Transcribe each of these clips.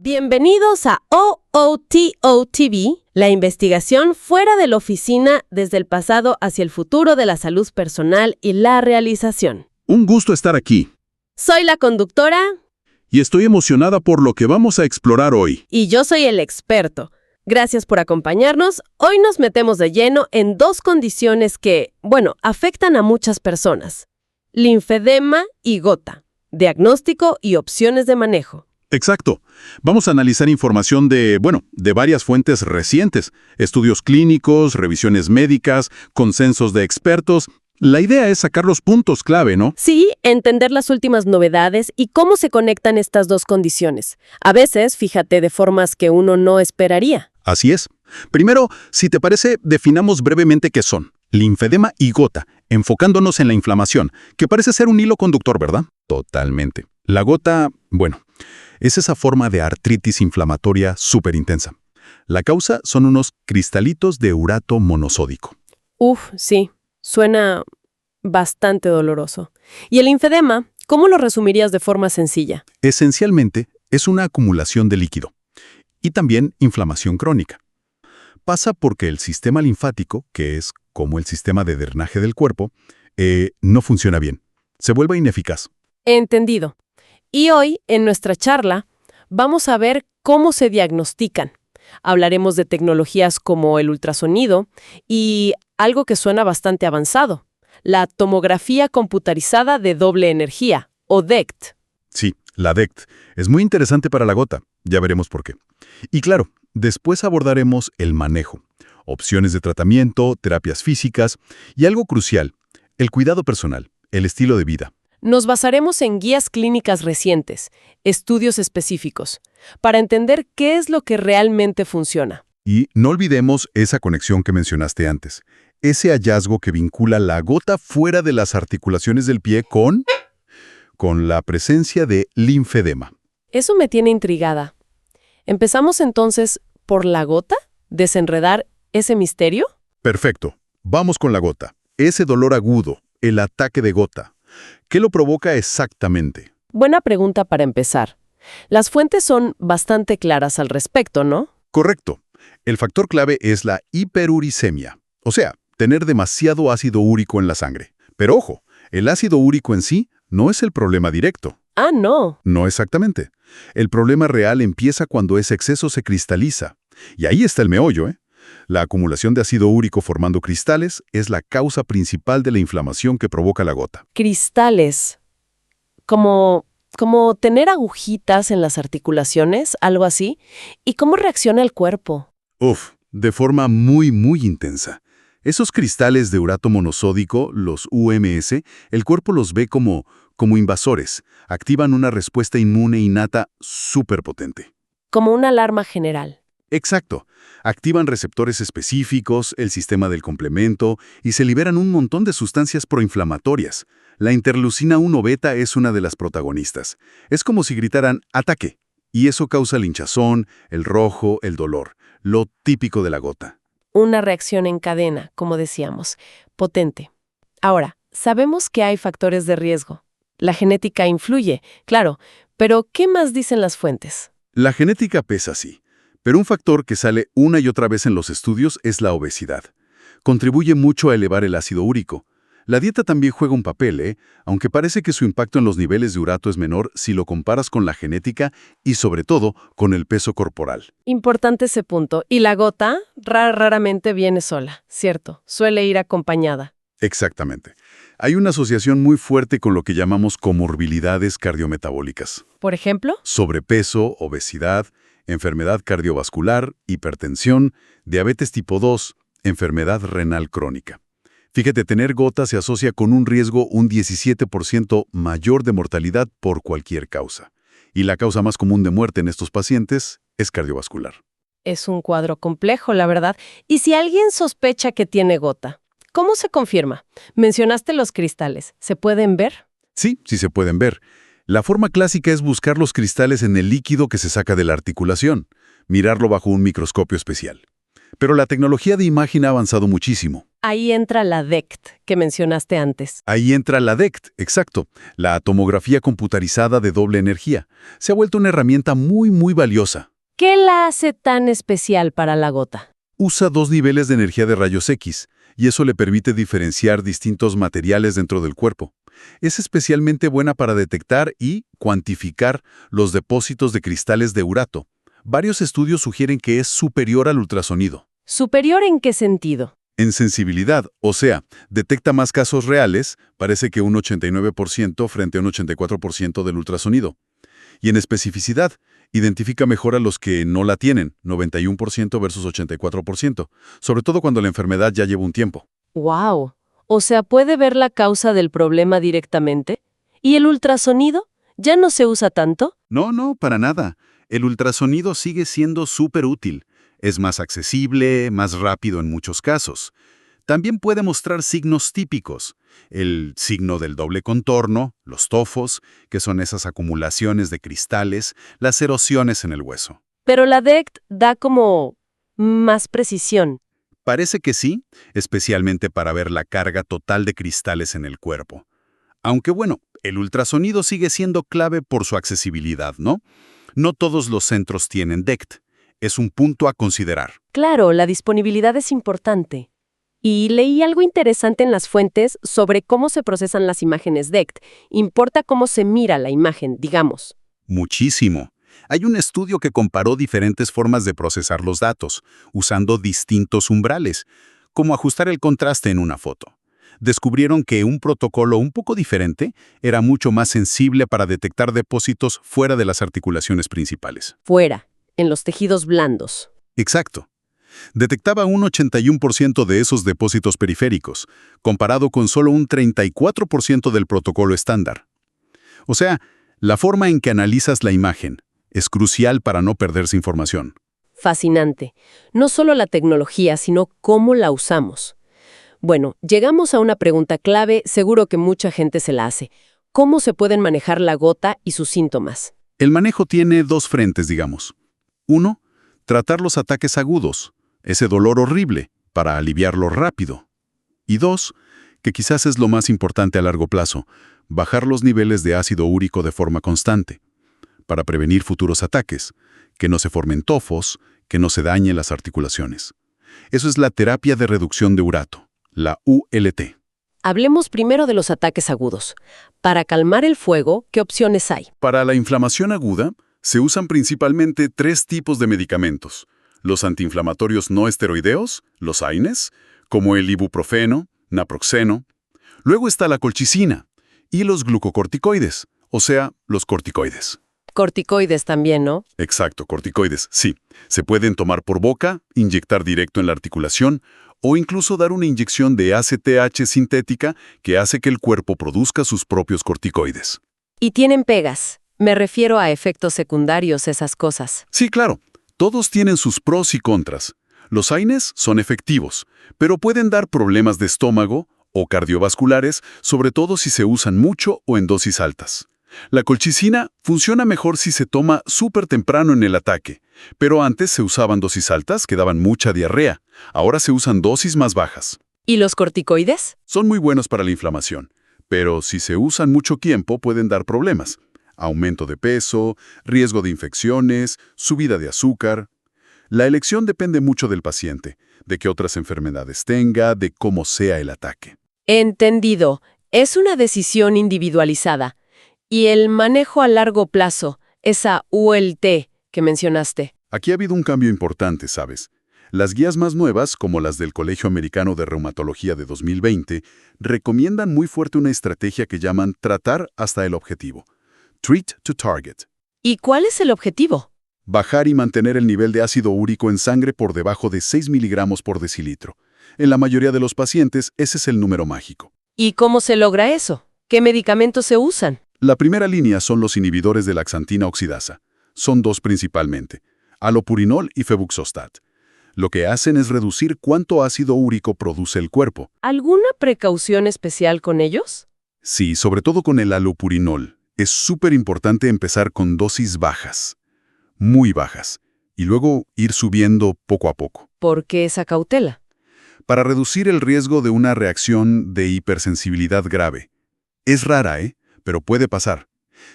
Bienvenidos a OOTO TV, la investigación fuera de la oficina desde el pasado hacia el futuro de la salud personal y la realización. Un gusto estar aquí. Soy la conductora. Y estoy emocionada por lo que vamos a explorar hoy. Y yo soy el experto. Gracias por acompañarnos. Hoy nos metemos de lleno en dos condiciones que, afectan a muchas personas. Linfedema y gota. Diagnóstico y opciones de manejo. Exacto. Vamos a analizar información de varias fuentes recientes, estudios clínicos, revisiones médicas, consensos de expertos. La idea es sacar los puntos clave, ¿no? Sí, entender las últimas novedades y cómo se conectan estas dos condiciones. A veces, fíjate, de formas que uno no esperaría. Así es. Primero, si te parece, definamos brevemente qué son. Linfedema y gota, enfocándonos en la inflamación, que parece ser un hilo conductor, ¿verdad? Totalmente. La gota, es esa forma de artritis inflamatoria súper intensa. La causa son unos cristalitos de urato monosódico. Sí, suena bastante doloroso. ¿Y el linfedema, cómo lo resumirías de forma sencilla? Esencialmente, es una acumulación de líquido y también inflamación crónica. Pasa porque el sistema linfático, que es como el sistema de drenaje del cuerpo, no funciona bien. Se vuelve ineficaz. Entendido. Y hoy, en nuestra charla, vamos a ver cómo se diagnostican. Hablaremos de tecnologías como el ultrasonido y algo que suena bastante avanzado, la tomografía computarizada de doble energía, o DECT. Sí, la DECT. Es muy interesante para la gota. Ya veremos por qué. Y claro, después abordaremos el manejo, opciones de tratamiento, terapias físicas y algo crucial, el cuidado personal, el estilo de vida. Nos basaremos en guías clínicas recientes, estudios específicos, para entender qué es lo que realmente funciona. Y no olvidemos esa conexión que mencionaste antes, ese hallazgo que vincula la gota fuera de las articulaciones del pie con la presencia de linfedema. Eso me tiene intrigada. ¿Empezamos entonces por la gota? ¿Desenredar ese misterio? Perfecto. Vamos con la gota. Ese dolor agudo, el ataque de gota. ¿Qué lo provoca exactamente? Buena pregunta para empezar. Las fuentes son bastante claras al respecto, ¿no? Correcto. El factor clave es la hiperuricemia, o sea, tener demasiado ácido úrico en la sangre. Pero ojo, el ácido úrico en sí no es el problema directo. Ah, no. No exactamente. El problema real empieza cuando ese exceso se cristaliza. Y ahí está el meollo, ¿eh? La acumulación de ácido úrico formando cristales es la causa principal de la inflamación que provoca la gota. Cristales. Como tener agujitas en las articulaciones, algo así. ¿Y cómo reacciona el cuerpo? De forma muy, muy intensa. Esos cristales de urato monosódico, los UMS, el cuerpo los ve como invasores. Activan una respuesta inmune innata súper potente. Como una alarma general. Exacto. Activan receptores específicos, el sistema del complemento, y se liberan un montón de sustancias proinflamatorias. La interleucina 1 beta es una de las protagonistas. Es como si gritaran ¡ataque! Y eso causa el hinchazón, el rojo, el dolor, lo típico de la gota. Una reacción en cadena, como decíamos, potente. Ahora, sabemos que hay factores de riesgo. La genética influye, claro, pero ¿qué más dicen las fuentes? La genética pesa, sí. Pero un factor que sale una y otra vez en los estudios es la obesidad. Contribuye mucho a elevar el ácido úrico. La dieta también juega un papel, aunque parece que su impacto en los niveles de urato es menor si lo comparas con la genética y, sobre todo, con el peso corporal. Importante ese punto. Y la gota raramente viene sola, ¿cierto? Suele ir acompañada. Exactamente. Hay una asociación muy fuerte con lo que llamamos comorbilidades cardiometabólicas. ¿Por ejemplo? Sobrepeso, obesidad, enfermedad cardiovascular, hipertensión, diabetes tipo 2, enfermedad renal crónica. Fíjate, tener gota se asocia con un riesgo un 17% mayor de mortalidad por cualquier causa. Y la causa más común de muerte en estos pacientes es cardiovascular. Es un cuadro complejo, la verdad. ¿Y si alguien sospecha que tiene gota? ¿Cómo se confirma? Mencionaste los cristales. ¿Se pueden ver? Sí se pueden ver. La forma clásica es buscar los cristales en el líquido que se saca de la articulación, mirarlo bajo un microscopio especial. Pero la tecnología de imagen ha avanzado muchísimo. Ahí entra la DECT que mencionaste antes. Ahí entra la DECT, exacto, la tomografía computarizada de doble energía. Se ha vuelto una herramienta muy valiosa. ¿Qué la hace tan especial para la gota? Usa dos niveles de energía de rayos X, y eso le permite diferenciar distintos materiales dentro del cuerpo. Es especialmente buena para detectar y cuantificar los depósitos de cristales de urato. Varios estudios sugieren que es superior al ultrasonido. ¿Superior en qué sentido? En sensibilidad, o sea, detecta más casos reales, parece que un 89% frente a un 84% del ultrasonido. Y en especificidad, identifica mejor a los que no la tienen, 91% versus 84%, sobre todo cuando la enfermedad ya lleva un tiempo. ¡Wow! O sea, ¿puede ver la causa del problema directamente? ¿Y el ultrasonido? ¿Ya no se usa tanto? No, para nada. El ultrasonido sigue siendo súper útil. Es más accesible, más rápido en muchos casos. También puede mostrar signos típicos. El signo del doble contorno, los tofos, que son esas acumulaciones de cristales, las erosiones en el hueso. Pero la DECT da como más precisión. Parece que sí, especialmente para ver la carga total de cristales en el cuerpo. Aunque bueno, el ultrasonido sigue siendo clave por su accesibilidad, ¿no? No todos los centros tienen DECT. Es un punto a considerar. Claro, la disponibilidad es importante. Y leí algo interesante en las fuentes sobre cómo se procesan las imágenes DECT. Importa cómo se mira la imagen, digamos. Muchísimo. Hay un estudio que comparó diferentes formas de procesar los datos, usando distintos umbrales, como ajustar el contraste en una foto. Descubrieron que un protocolo un poco diferente era mucho más sensible para detectar depósitos fuera de las articulaciones principales. Fuera, en los tejidos blandos. Exacto. Detectaba un 81% de esos depósitos periféricos, comparado con solo un 34% del protocolo estándar. O sea, la forma en que analizas la imagen es crucial para no perderse información. Fascinante. No solo la tecnología, sino cómo la usamos. Bueno, llegamos a una pregunta clave, seguro que mucha gente se la hace. ¿Cómo se pueden manejar la gota y sus síntomas? El manejo tiene dos frentes, digamos. Uno, tratar los ataques agudos, ese dolor horrible, para aliviarlo rápido. Y dos, que quizás es lo más importante a largo plazo, bajar los niveles de ácido úrico de forma constante, para prevenir futuros ataques, que no se formen tofos, que no se dañen las articulaciones. Eso es la terapia de reducción de urato, la ULT. Hablemos primero de los ataques agudos. Para calmar el fuego, ¿qué opciones hay? Para la inflamación aguda, se usan principalmente tres tipos de medicamentos. Los antiinflamatorios no esteroideos, los AINES, como el ibuprofeno, naproxeno. Luego está la colchicina y los glucocorticoides, o sea, los corticoides. Corticoides también, ¿no? Exacto, corticoides, sí. Se pueden tomar por boca, inyectar directo en la articulación o incluso dar una inyección de ACTH sintética que hace que el cuerpo produzca sus propios corticoides. Y tienen pegas. Me refiero a efectos secundarios, esas cosas. Sí, claro. Todos tienen sus pros y contras. Los AINES son efectivos, pero pueden dar problemas de estómago o cardiovasculares, sobre todo si se usan mucho o en dosis altas. La colchicina funciona mejor si se toma súper temprano en el ataque, pero antes se usaban dosis altas que daban mucha diarrea. Ahora se usan dosis más bajas. ¿Y los corticoides? Son muy buenos para la inflamación, pero si se usan mucho tiempo pueden dar problemas. Aumento de peso, riesgo de infecciones, subida de azúcar. La elección depende mucho del paciente, de qué otras enfermedades tenga, de cómo sea el ataque. Entendido. Es una decisión individualizada. ¿Y el manejo a largo plazo, esa ULT que mencionaste? Aquí ha habido un cambio importante, ¿sabes? Las guías más nuevas, como las del Colegio Americano de Reumatología de 2020, recomiendan muy fuerte una estrategia que llaman tratar hasta el objetivo. Treat to target. ¿Y cuál es el objetivo? Bajar y mantener el nivel de ácido úrico en sangre por debajo de 6 miligramos por decilitro. En la mayoría de los pacientes, ese es el número mágico. ¿Y cómo se logra eso? ¿Qué medicamentos se usan? La primera línea son los inhibidores de la xantina oxidasa. Son dos principalmente, allopurinol y febuxostat. Lo que hacen es reducir cuánto ácido úrico produce el cuerpo. ¿Alguna precaución especial con ellos? Sí, sobre todo con el allopurinol. Es súper importante empezar con dosis bajas, muy bajas, y luego ir subiendo poco a poco. ¿Por qué esa cautela? para reducir el riesgo de una reacción de hipersensibilidad grave. Es rara, pero puede pasar.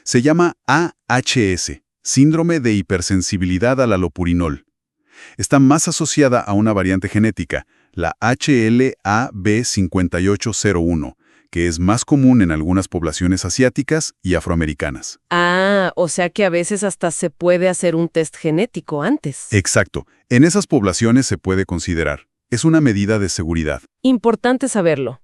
Se llama AHS, síndrome de hipersensibilidad al alopurinol. Está más asociada a una variante genética, la HLA-B5801, que es más común en algunas poblaciones asiáticas y afroamericanas. Ah, o sea que a veces hasta se puede hacer un test genético antes. Exacto. En esas poblaciones se puede considerar. Es una medida de seguridad. Importante saberlo.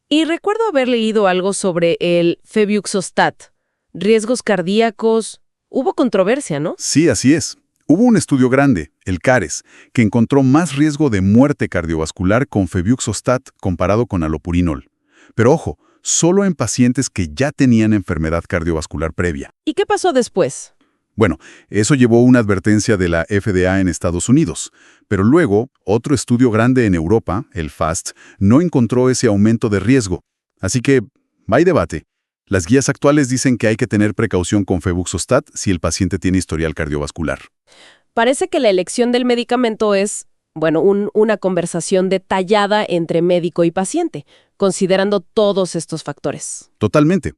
Y recuerdo haber leído algo sobre el febuxostat. Riesgos cardíacos. Hubo controversia, ¿no? Sí, así es. Hubo un estudio grande, el CARES, que encontró más riesgo de muerte cardiovascular con febuxostat comparado con alopurinol. Pero ojo, solo en pacientes que ya tenían enfermedad cardiovascular previa. ¿Y qué pasó después? Bueno, eso llevó una advertencia de la FDA en Estados Unidos, pero luego otro estudio grande en Europa, el FAST, no encontró ese aumento de riesgo. Así que, hay debate. Las guías actuales dicen que hay que tener precaución con febuxostat si el paciente tiene historial cardiovascular. Parece que la elección del medicamento es, una conversación detallada entre médico y paciente, considerando todos estos factores. Totalmente.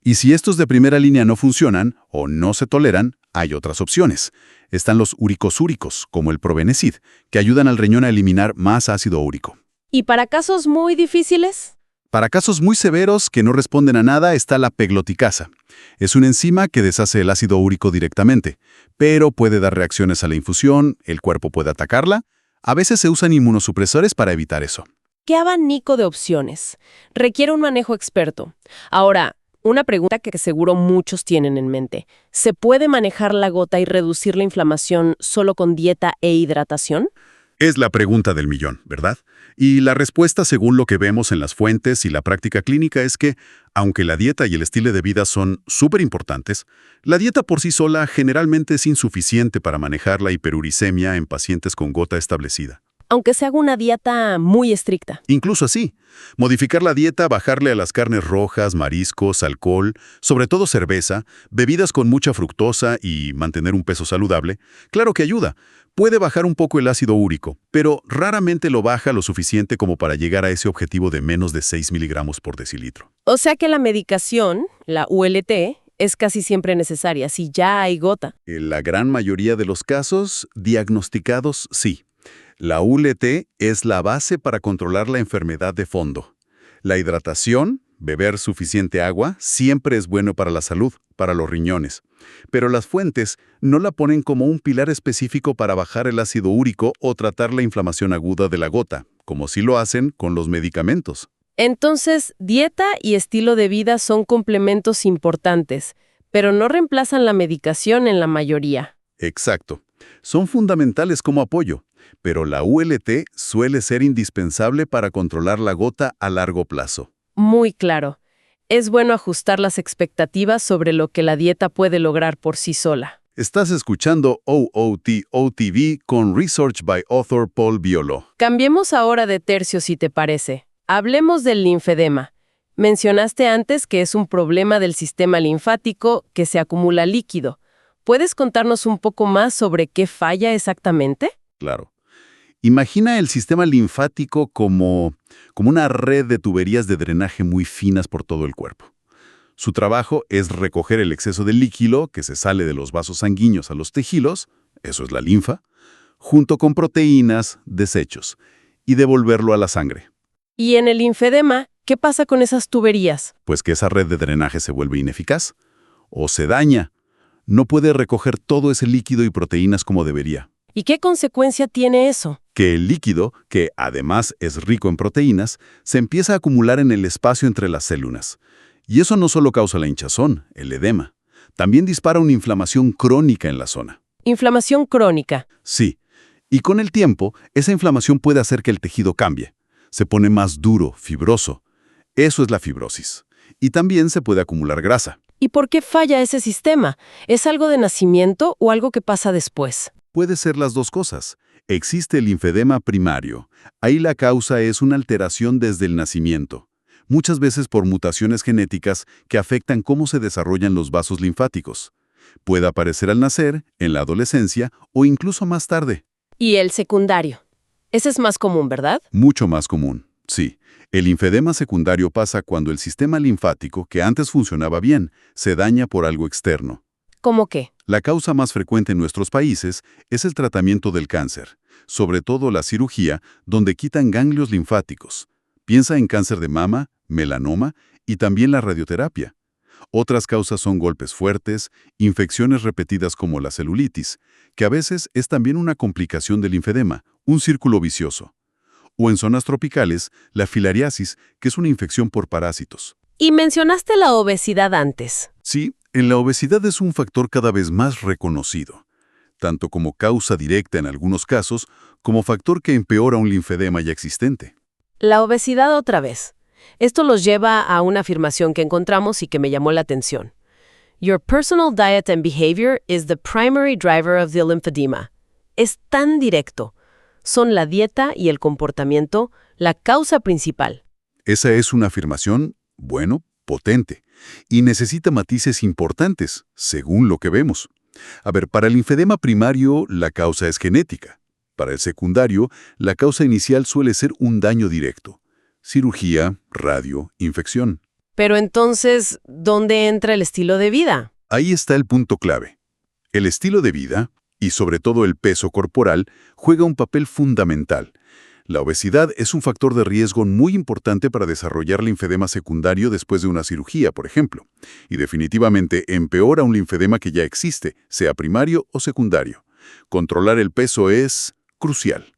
Y si estos de primera línea no funcionan o no se toleran, hay otras opciones. Están los uricosúricos, como el Probenecid, que ayudan al riñón a eliminar más ácido úrico. ¿Y para casos muy difíciles? Para casos muy severos que no responden a nada está la pegloticasa. Es una enzima que deshace el ácido úrico directamente, pero puede dar reacciones a la infusión, el cuerpo puede atacarla. A veces se usan inmunosupresores para evitar eso. ¿Qué abanico de opciones? Requiere un manejo experto. Ahora, una pregunta que seguro muchos tienen en mente. ¿Se puede manejar la gota y reducir la inflamación solo con dieta e hidratación? Es la pregunta del millón, ¿verdad? Y la respuesta, según lo que vemos en las fuentes y la práctica clínica, es que, aunque la dieta y el estilo de vida son súper importantes, la dieta por sí sola generalmente es insuficiente para manejar la hiperuricemia en pacientes con gota establecida. Aunque se haga una dieta muy estricta. Incluso así, modificar la dieta, bajarle a las carnes rojas, mariscos, alcohol, sobre todo cerveza, bebidas con mucha fructosa y mantener un peso saludable, claro que ayuda. Puede bajar un poco el ácido úrico, pero raramente lo baja lo suficiente como para llegar a ese objetivo de menos de 6 miligramos por decilitro. O sea que la medicación, la ULT, es casi siempre necesaria si ya hay gota. En la gran mayoría de los casos, diagnosticados, sí. La ULT es la base para controlar la enfermedad de fondo. La hidratación, beber suficiente agua, siempre es bueno para la salud, para los riñones. Pero las fuentes no la ponen como un pilar específico para bajar el ácido úrico o tratar la inflamación aguda de la gota, como sí lo hacen con los medicamentos. Entonces, dieta y estilo de vida son complementos importantes, pero no reemplazan la medicación en la mayoría. Exacto. Son fundamentales como apoyo, pero la ULT suele ser indispensable para controlar la gota a largo plazo. Muy claro. Es bueno ajustar las expectativas sobre lo que la dieta puede lograr por sí sola. Estás escuchando OOT OTV con Research by Author Paul Violo. Cambiemos ahora de tercio si te parece. Hablemos del linfedema. Mencionaste antes que es un problema del sistema linfático que se acumula líquido. ¿Puedes contarnos un poco más sobre qué falla exactamente? Claro. Imagina el sistema linfático como una red de tuberías de drenaje muy finas por todo el cuerpo. Su trabajo es recoger el exceso de líquido que se sale de los vasos sanguíneos a los tejidos, eso es la linfa, junto con proteínas, desechos, y devolverlo a la sangre. Y en el linfedema, ¿qué pasa con esas tuberías? Pues que esa red de drenaje se vuelve ineficaz o se daña. No puede recoger todo ese líquido y proteínas como debería. ¿Y qué consecuencia tiene eso? Que el líquido, que además es rico en proteínas, se empieza a acumular en el espacio entre las células. Y eso no solo causa la hinchazón, el edema, también dispara una inflamación crónica en la zona. Inflamación crónica. Sí, y con el tiempo, esa inflamación puede hacer que el tejido cambie. Se pone más duro, fibroso. Eso es la fibrosis. Y también se puede acumular grasa. ¿Y por qué falla ese sistema? ¿Es algo de nacimiento o algo que pasa después? Puede ser las dos cosas. Existe el linfedema primario. Ahí la causa es una alteración desde el nacimiento, muchas veces por mutaciones genéticas que afectan cómo se desarrollan los vasos linfáticos. Puede aparecer al nacer, en la adolescencia o incluso más tarde. ¿Y el secundario? Ese es más común, ¿verdad? Mucho más común, sí. El linfedema secundario pasa cuando el sistema linfático, que antes funcionaba bien, se daña por algo externo. ¿Cómo qué? La causa más frecuente en nuestros países es el tratamiento del cáncer, sobre todo la cirugía, donde quitan ganglios linfáticos. Piensa en cáncer de mama, melanoma y también la radioterapia. Otras causas son golpes fuertes, infecciones repetidas como la celulitis, que a veces es también una complicación del linfedema, un círculo vicioso. O en zonas tropicales, la filariasis, que es una infección por parásitos. Y mencionaste la obesidad antes. Sí, en la obesidad es un factor cada vez más reconocido, tanto como causa directa en algunos casos, como factor que empeora un linfedema ya existente. La obesidad otra vez. Esto los lleva a una afirmación que encontramos y que me llamó la atención. Your personal diet and behavior is the primary driver of the lymphedema. Es tan directo. Son la dieta y el comportamiento la causa principal. Esa es una afirmación, bueno, potente, y necesita matices importantes, según lo que vemos. A ver, para el linfedema primario, la causa es genética. Para el secundario, la causa inicial suele ser un daño directo. Cirugía, radio, infección. Pero entonces, ¿dónde entra el estilo de vida? Ahí está el punto clave. El estilo de vida, y sobre todo el peso corporal, juega un papel fundamental. La obesidad es un factor de riesgo muy importante para desarrollar linfedema secundario después de una cirugía, por ejemplo, y definitivamente empeora un linfedema que ya existe, sea primario o secundario. Controlar el peso es crucial.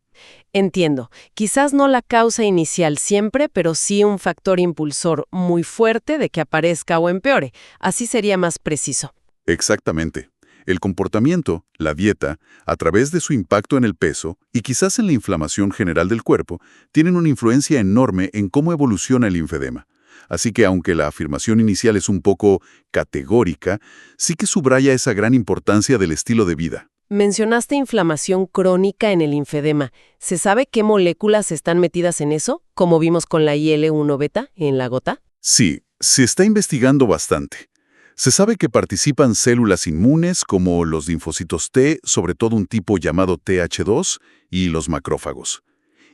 Entiendo. Quizás no la causa inicial siempre, pero sí un factor impulsor muy fuerte de que aparezca o empeore. Así sería más preciso. Exactamente. El comportamiento, la dieta, a través de su impacto en el peso y quizás en la inflamación general del cuerpo, tienen una influencia enorme en cómo evoluciona el linfedema. Así que aunque la afirmación inicial es un poco categórica, sí que subraya esa gran importancia del estilo de vida. Mencionaste inflamación crónica en el linfedema. ¿Se sabe qué moléculas están metidas en eso, como vimos con la IL-1 beta en la gota? Sí, se está investigando bastante. Se sabe que participan células inmunes como los linfocitos T, sobre todo un tipo llamado TH2, y los macrófagos.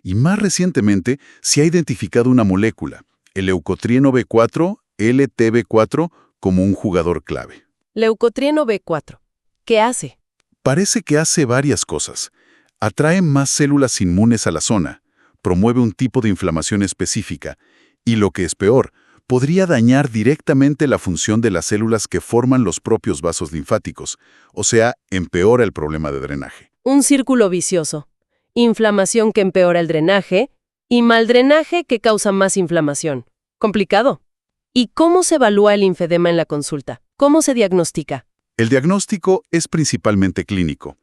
Y más recientemente se ha identificado una molécula, el leucotrieno B4, LTB4, como un jugador clave. Leucotrieno B4. ¿Qué hace? Parece que hace varias cosas. Atrae más células inmunes a la zona, promueve un tipo de inflamación específica, y lo que es peor, podría dañar directamente la función de las células que forman los propios vasos linfáticos, o sea, empeora el problema de drenaje. Un círculo vicioso. Inflamación que empeora el drenaje y mal drenaje que causa más inflamación. Complicado. ¿Y cómo se evalúa el linfedema en la consulta? ¿Cómo se diagnostica? El diagnóstico es principalmente clínico.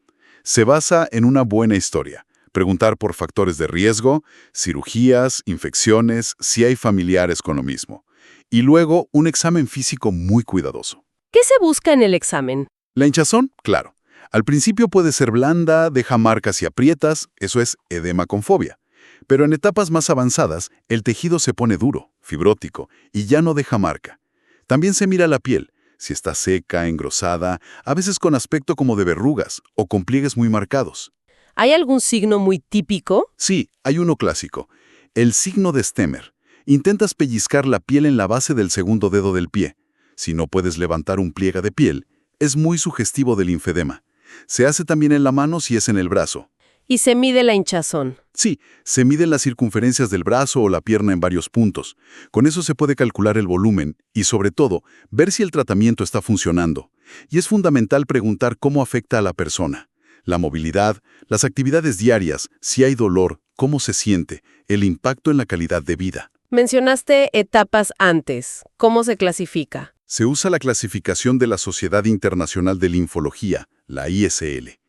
Se basa en una buena historia. Preguntar por factores de riesgo, cirugías, infecciones, si hay familiares con lo mismo. Y luego un examen físico muy cuidadoso. ¿Qué se busca en el examen? La hinchazón, claro. Al principio puede ser blanda, deja marcas y aprietas, eso es edema con fobia. Pero en etapas más avanzadas, el tejido se pone duro, fibrótico, y ya no deja marca. También se mira la piel, si está seca, engrosada, a veces con aspecto como de verrugas o con pliegues muy marcados. ¿Hay algún signo muy típico? Sí, hay uno clásico, el signo de Stemmer. Intentas pellizcar la piel en la base del segundo dedo del pie. Si no puedes levantar un pliegue de piel, es muy sugestivo del linfedema. Se hace también en la mano si es en el brazo. Y se mide la hinchazón. Sí, se miden las circunferencias del brazo o la pierna en varios puntos. Con eso se puede calcular el volumen y, sobre todo, ver si el tratamiento está funcionando. Y es fundamental preguntar cómo afecta a la persona. La movilidad, las actividades diarias, si hay dolor, cómo se siente, el impacto en la calidad de vida. Mencionaste etapas antes. ¿Cómo se clasifica? Se usa la clasificación de la Sociedad Internacional de Linfología, la ISL.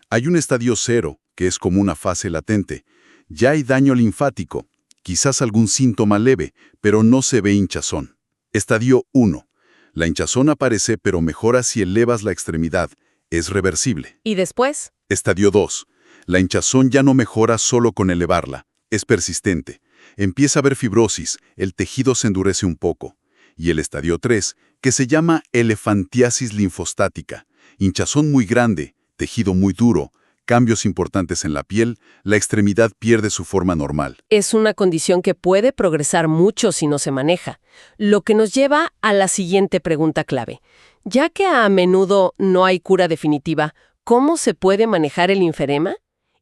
Hay un estadio 0, que es como una fase latente. Ya hay daño linfático, quizás algún síntoma leve, pero no se ve hinchazón. Estadio 1. La hinchazón aparece, pero mejora si elevas la extremidad. Es reversible. ¿Y después? Estadio 2. La hinchazón ya no mejora solo con elevarla. Es persistente. Empieza a haber fibrosis, el tejido se endurece un poco. Y el estadio 3, que se llama elefantiasis linfostática. Hinchazón muy grande, tejido muy duro, cambios importantes en la piel, la extremidad pierde su forma normal. Es una condición que puede progresar mucho si no se maneja, lo que nos lleva a la siguiente pregunta clave. Ya que a menudo no hay cura definitiva, ¿cómo se puede manejar el linfedema?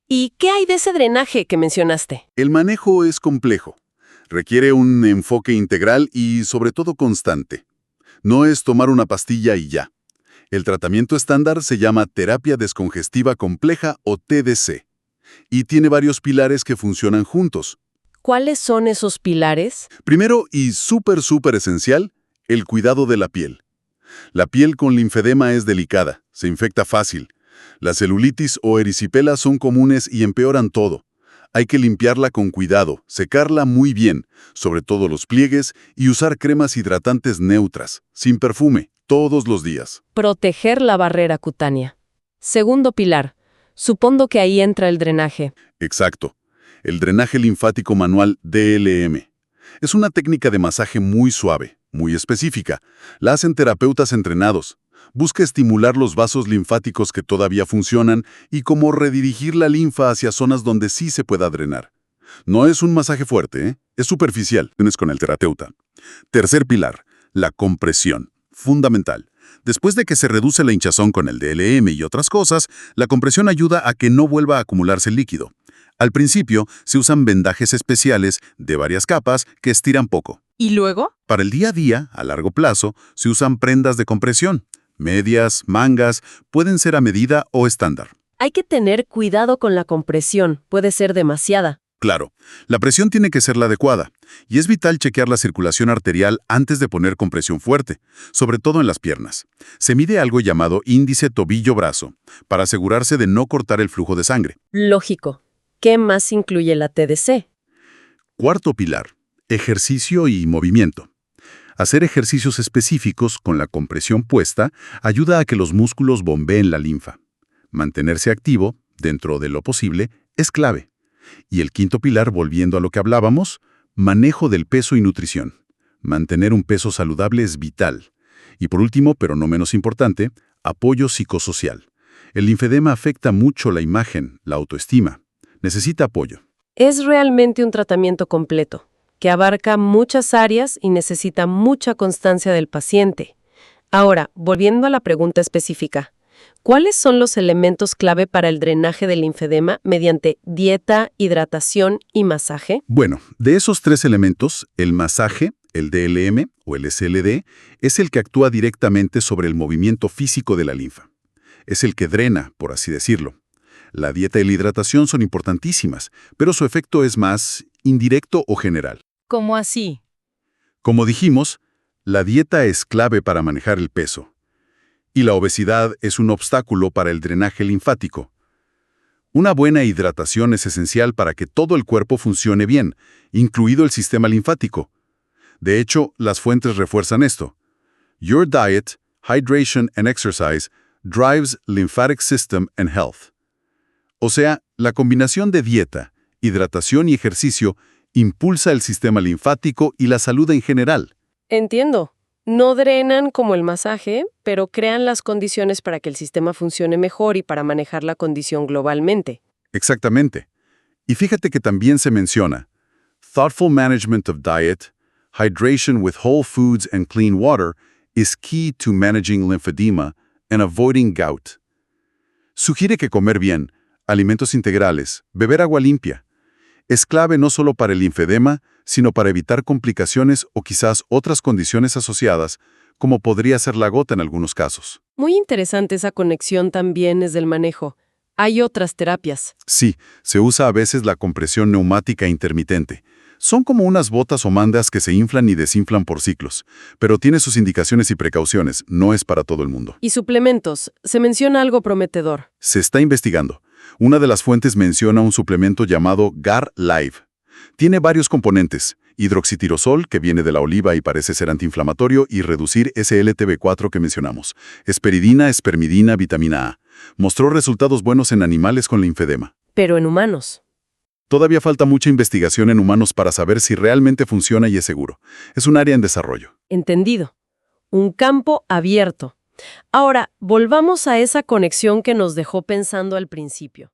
¿Y qué hay de ese drenaje que mencionaste? El manejo es complejo. Requiere un enfoque integral y, sobre todo, constante. No es tomar una pastilla y ya. El tratamiento estándar se llama terapia descongestiva compleja o TDC, y tiene varios pilares que funcionan juntos. ¿Cuáles son esos pilares? Primero, y súper esencial, el cuidado de la piel. La piel con linfedema es delicada, se infecta fácil. La celulitis o erisipela son comunes y empeoran todo. Hay que limpiarla con cuidado, secarla muy bien, sobre todo los pliegues, y usar cremas hidratantes neutras, sin perfume, todos los días. Proteger la barrera cutánea. Segundo pilar. Supongo que ahí entra el drenaje. Exacto. El drenaje linfático manual DLM. Es una técnica de masaje muy suave, muy específica. La hacen terapeutas entrenados. Busca estimular los vasos linfáticos que todavía funcionan y cómo redirigir la linfa hacia zonas donde sí se pueda drenar. No es un masaje fuerte, ¿eh? Es superficial, tienes con el terapeuta. Tercer pilar, la compresión. Fundamental. Después de que se reduce la hinchazón con el DLM y otras cosas, la compresión ayuda a que no vuelva a acumularse el líquido. Al principio, se usan vendajes especiales de varias capas que estiran poco. ¿Y luego? Para el día a día, a largo plazo, se usan prendas de compresión. Medias, mangas, pueden ser a medida o estándar. Hay que tener cuidado con la compresión, puede ser demasiada. Claro, la presión tiene que ser la adecuada, y es vital chequear la circulación arterial antes de poner compresión fuerte, sobre todo en las piernas. Se mide algo llamado índice tobillo-brazo, para asegurarse de no cortar el flujo de sangre. Lógico. ¿Qué más incluye la TDC? Cuarto pilar, ejercicio y movimiento. Hacer ejercicios específicos con la compresión puesta ayuda a que los músculos bombeen la linfa. Mantenerse activo, dentro de lo posible, es clave. Y el quinto pilar, volviendo a lo que hablábamos, manejo del peso y nutrición. Mantener un peso saludable es vital. Y por último, pero no menos importante, apoyo psicosocial. El linfedema afecta mucho la imagen, la autoestima. Necesita apoyo. Es realmente un tratamiento completo, que abarca muchas áreas y necesita mucha constancia del paciente. Ahora, volviendo a la pregunta específica, ¿cuáles son los elementos clave para el drenaje del linfedema mediante dieta, hidratación y masaje? Bueno, de esos tres elementos, el masaje, el DLM o el SLD, es el que actúa directamente sobre el movimiento físico de la linfa. Es el que drena, por así decirlo. La dieta y la hidratación son importantísimas, pero su efecto es más indirecto o general. ¿Cómo así? Como dijimos, la dieta es clave para manejar el peso. Y la obesidad es un obstáculo para el drenaje linfático. Una buena hidratación es esencial para que todo el cuerpo funcione bien, incluido el sistema linfático. De hecho, las fuentes refuerzan esto. Your diet, hydration and exercise drives lymphatic system and health. O sea, la combinación de dieta, hidratación y ejercicio impulsa el sistema linfático y la salud en general. Entiendo. No drenan como el masaje, pero crean las condiciones para que el sistema funcione mejor y para manejar la condición globalmente. Exactamente. Y fíjate que también se menciona thoughtful management of diet, hydration with whole foods and clean water is key to managing lymphedema and avoiding gout. Sugiere que comer bien, alimentos integrales, beber agua limpia, es clave no solo para el linfedema, sino para evitar complicaciones o quizás otras condiciones asociadas, como podría ser la gota en algunos casos. Muy interesante esa conexión también es del manejo. Hay otras terapias. Sí, se usa a veces la compresión neumática intermitente. Son como unas botas o mandas que se inflan y desinflan por ciclos, pero tiene sus indicaciones y precauciones, no es para todo el mundo. Y suplementos. Se menciona algo prometedor. Se está investigando. Una de las fuentes menciona un suplemento llamado GAR Live. Tiene varios componentes: hidroxitirosol, que viene de la oliva y parece ser antiinflamatorio, y reducir SLTB4 que mencionamos. Esperidina, espermidina, vitamina A. Mostró resultados buenos en animales con linfedema. Pero en humanos. Todavía falta mucha investigación en humanos para saber si realmente funciona y es seguro. Es un área en desarrollo. Entendido. Un campo abierto. Ahora, volvamos a esa conexión que nos dejó pensando al principio.